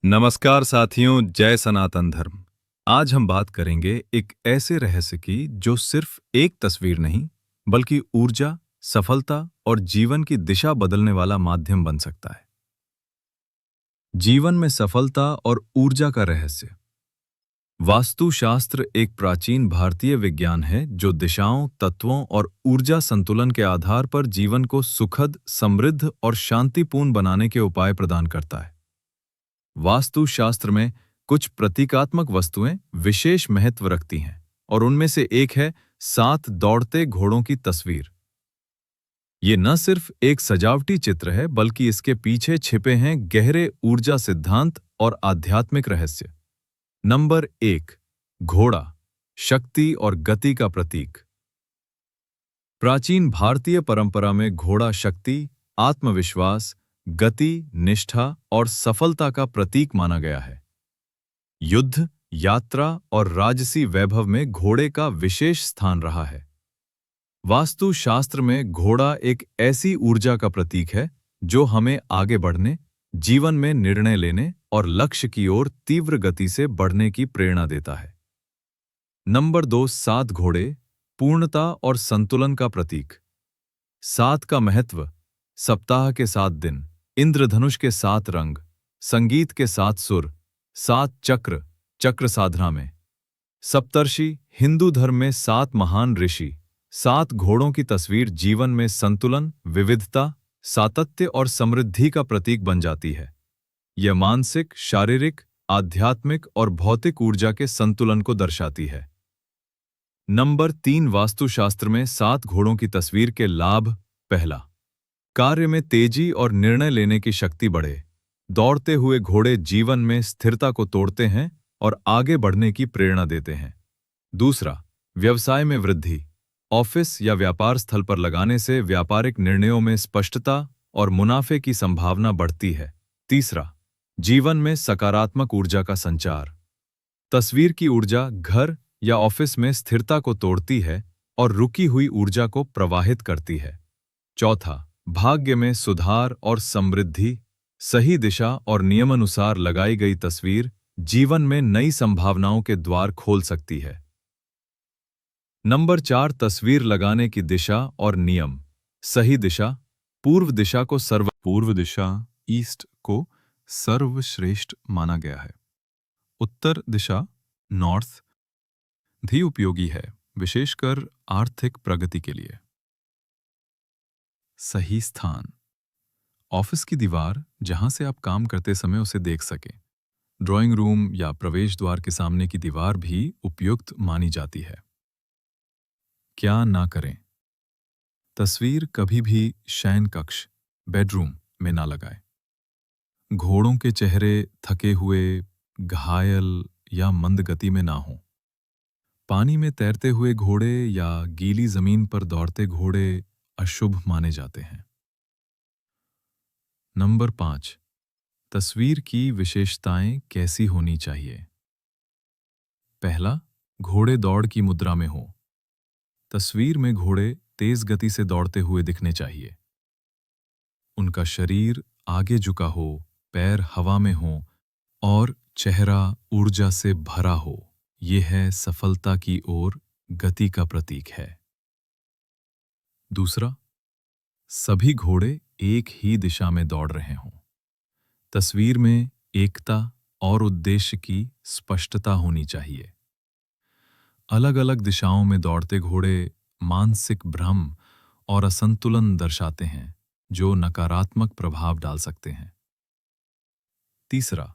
नमस्कार साथियों, जय सनातन धर्म। आज हम बात करेंगे एक ऐसे रहस्य की जो सिर्फ एक तस्वीर नहीं, बल्कि ऊर्जा, सफलता और जीवन की दिशा बदलने वाला माध्यम बन सकता है। जीवन में सफलता और ऊर्जा का रहस्य। वास्तुशास्त्र एक प्राचीन भारतीय विज्ञान है जो दिशाओं, तत्वों और ऊर्जा संतुलन के आधार पर जीवन को सुखद, समृद्ध और शांतिपूर्ण बनाने के उपाय प्रदान करता है। वास्तुशास्त्र में कुछ प्रतीकात्मक वस्तुएं विशेष महत्व रखती हैं और उनमें से एक है 7 दौड़ते घोड़ों की तस्वीर। ये न सिर्फ एक सजावटी चित्र है बल्कि इसके पीछे छिपे हैं गहरे ऊर्जा सिद्धांत और आध्यात्मिक रहस्य। नंबर 1, घोड़ा, शक्ति और गति का प्रतीक। प्राचीन भारतीय परंपरा में घोड़ा शक्ति, आत्मविश्वास, गति, निष्ठा और सफलता का प्रतीक माना गया है। युद्ध, यात्रा और राजसी वैभव में घोड़े का विशेष स्थान रहा है। वास्तुशास्त्र में घोड़ा एक ऐसी ऊर्जा का प्रतीक है जो हमें आगे बढ़ने, जीवन में निर्णय लेने और लक्ष्य की ओर तीव्र गति से बढ़ने की प्रेरणा देता है। नंबर 2, 7 घोड़े, पूर्णता और संतुलन का प्रतीक। 7 का महत्व: सप्ताह के 7 दिन, इंद्रधनुष के 7 रंग, संगीत के 7 सुर, 7 चक्र, चक्र साधना में। सप्तर्षि, हिंदू धर्म में 7 महान ऋषि। 7 घोड़ों की तस्वीर जीवन में संतुलन, विविधता, सातत्य और समृद्धि का प्रतीक बन जाती है। यह मानसिक, शारीरिक, आध्यात्मिक और भौतिक ऊर्जा के संतुलन को दर्शाती है। नंबर 3, वास्तुशास्त्र में 7 घोड़ों की तस्वीर के लाभ। पहला, कार्य में तेजी और निर्णय लेने की शक्ति बढ़े। दौड़ते हुए घोड़े जीवन में स्थिरता को तोड़ते हैं और आगे बढ़ने की प्रेरणा देते हैं। दूसरा, व्यवसाय में वृद्धि। ऑफिस या व्यापार स्थल पर लगाने से व्यापारिक निर्णयों में स्पष्टता और मुनाफे की संभावना बढ़ती है। तीसरा, जीवन में सकारात्मक ऊर्जा का संचार। तस्वीर की ऊर्जा घर या ऑफिस में स्थिरता को तोड़ती है और रुकी हुई ऊर्जा को प्रवाहित करती है। चौथा, भाग्य में सुधार और समृद्धि। सही दिशा और नियमानुसार लगाई गई तस्वीर जीवन में नई संभावनाओं के द्वार खोल सकती है। नंबर 4, तस्वीर लगाने की दिशा और नियम। सही दिशा, पूर्व दिशा ईस्ट को सर्वश्रेष्ठ माना गया है। उत्तर दिशा नॉर्थ भी उपयोगी है, विशेषकर आर्थिक प्रगति के लिए। सही स्थान, ऑफिस की दीवार जहां से आप काम करते समय उसे देख सकें। ड्राइंग रूम या प्रवेश द्वार के सामने की दीवार भी उपयुक्त मानी जाती है। क्या ना करें? तस्वीर कभी भी शयन कक्ष, बेडरूम में ना लगाएं। घोड़ों के चेहरे थके हुए, घायल या मंद गति में ना हों। पानी में तैरते हुए घोड़े या गीली जमीन पर दौड़ते घोड़े अशुभ माने जाते हैं। नंबर 5, तस्वीर की विशेषताएं कैसी होनी चाहिए? पहला, घोड़े दौड़ की मुद्रा में हो। तस्वीर में घोड़े तेज गति से दौड़ते हुए दिखने चाहिए। उनका शरीर आगे झुका हो, पैर हवा में हो और चेहरा ऊर्जा से भरा हो। यह है सफलता की ओर गति का प्रतीक है। दूसरा, सभी घोड़े एक ही दिशा में दौड़ रहे हों। तस्वीर में एकता और उद्देश्य की स्पष्टता होनी चाहिए। अलग अलग दिशाओं में दौड़ते घोड़े मानसिक भ्रम और असंतुलन दर्शाते हैं, जो नकारात्मक प्रभाव डाल सकते हैं। तीसरा,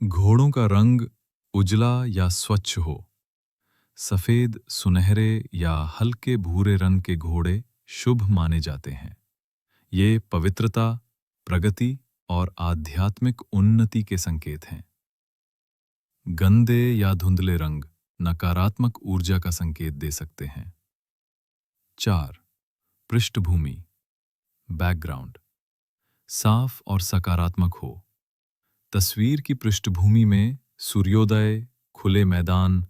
घोड़ों का रंग उजला या स्वच्छ हो। सफेद, सुनहरे या हल्के भूरे रंग के घोड़े शुभ माने जाते हैं। ये पवित्रता, प्रगति और आध्यात्मिक उन्नति के संकेत हैं। गंदे या धुंधले रंग नकारात्मक ऊर्जा का संकेत दे सकते हैं। 4, पृष्ठभूमि, बैकग्राउंड साफ और सकारात्मक हो। तस्वीर की पृष्ठभूमि में सूर्योदय, खुले मैदान,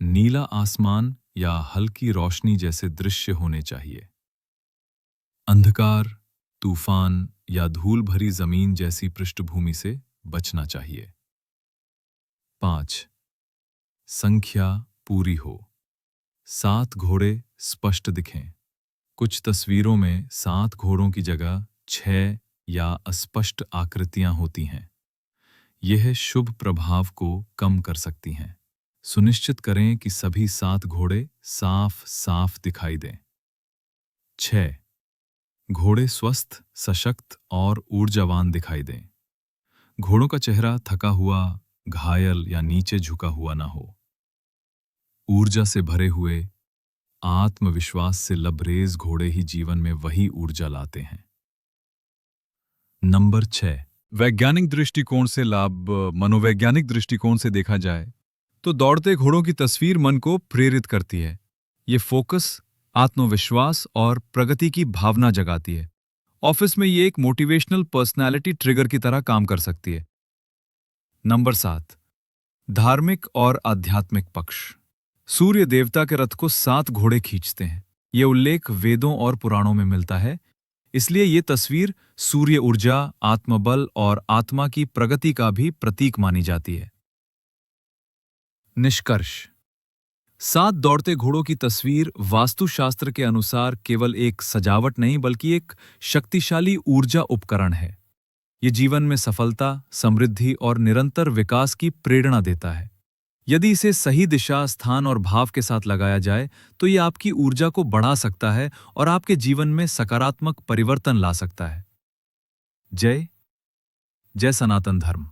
नीला आसमान या हल्की रोशनी जैसे दृश्य होने चाहिए। अंधकार, तूफान या धूल भरी जमीन जैसी पृष्ठभूमि से बचना चाहिए। 5. संख्या पूरी हो। 7 घोड़े स्पष्ट दिखें। कुछ तस्वीरों में 7 घोड़ों की जगह 6 या अस्पष्ट आकृतियां होती हैं। यह शुभ प्रभाव को कम कर सकती हैं। सुनिश्चित करें कि सभी 7 घोड़े साफ साफ दिखाई दें। 6. घोड़े स्वस्थ, सशक्त और ऊर्जावान दिखाई दें। घोड़ों का चेहरा थका हुआ, घायल या नीचे झुका हुआ ना हो। ऊर्जा से भरे हुए, आत्मविश्वास से लबरेज घोड़े ही जीवन में वही ऊर्जा लाते हैं। नंबर 6. वैज्ञानिक दृष्टिकोण से लाभ। मनोवैज्ञानिक दृष्टिकोण से देखा जाए तो दौड़ते घोड़ों की तस्वीर मन को प्रेरित करती है। ये फोकस, आत्मविश्वास और प्रगति की भावना जगाती है। ऑफिस में ये एक मोटिवेशनल पर्सनालिटी ट्रिगर की तरह काम कर सकती है। नंबर 7. धार्मिक और आध्यात्मिक पक्ष। सूर्य देवता के रथ को 7 घोड़े खींचते हैं। यह उल्लेख वेदों और पुराणों में मिलता है। इसलिए ये तस्वीर सूर्य ऊर्जा, आत्मबल और आत्मा की प्रगति का भी प्रतीक मानी जाती है। निष्कर्ष: 7 दौड़ते घोड़ों की तस्वीर वास्तुशास्त्र के अनुसार केवल एक सजावट नहीं बल्कि एक शक्तिशाली ऊर्जा उपकरण है। ये जीवन में सफलता, समृद्धि और निरंतर विकास की प्रेरणा देता है। यदि इसे सही दिशा, स्थान और भाव के साथ लगाया जाए तो ये आपकी ऊर्जा को बढ़ा सकता है और आपके जीवन में सकारात्मक परिवर्तन ला सकता है। जय जय सनातन धर्म।